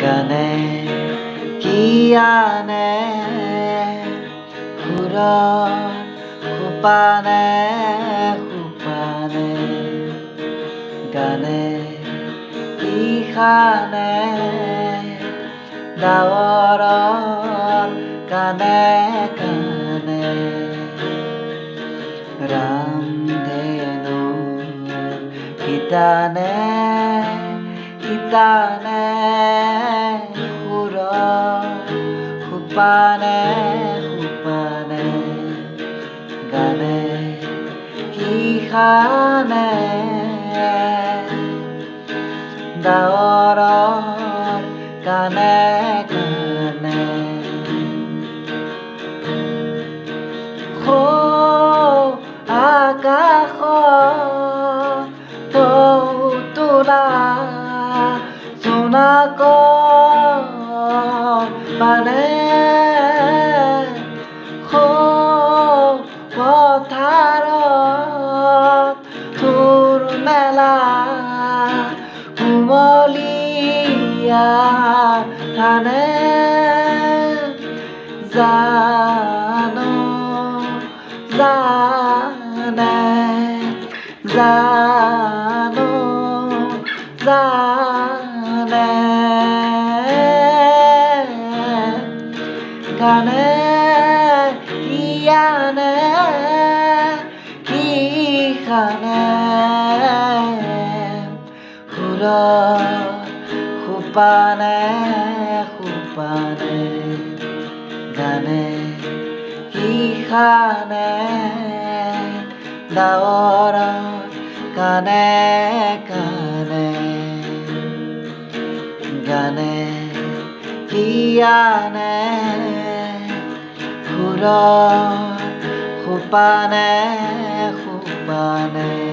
গানে কি আনে সুৰৰ সোপানে সোপানে গানে কি খানে ডাৱৰৰ কানে কানে ৰামধেনু গীতানে গীতানে সুৰৰ সোপানে সোপানে গানে কি খানে ডাৱৰৰ কানে কানে আকাশত তোলা জোনাকৰ পানে পথাৰত তোৰ মেলা কুমলীয়া ধানে জানো জানে জানো জানে গানে কি আনে কি খানে সুৰৰ সোপানে সোপানে গানে কি খানে ডাৱৰৰ কানে কানে গানে কি আনে সুৰৰ সোপানে সোপানে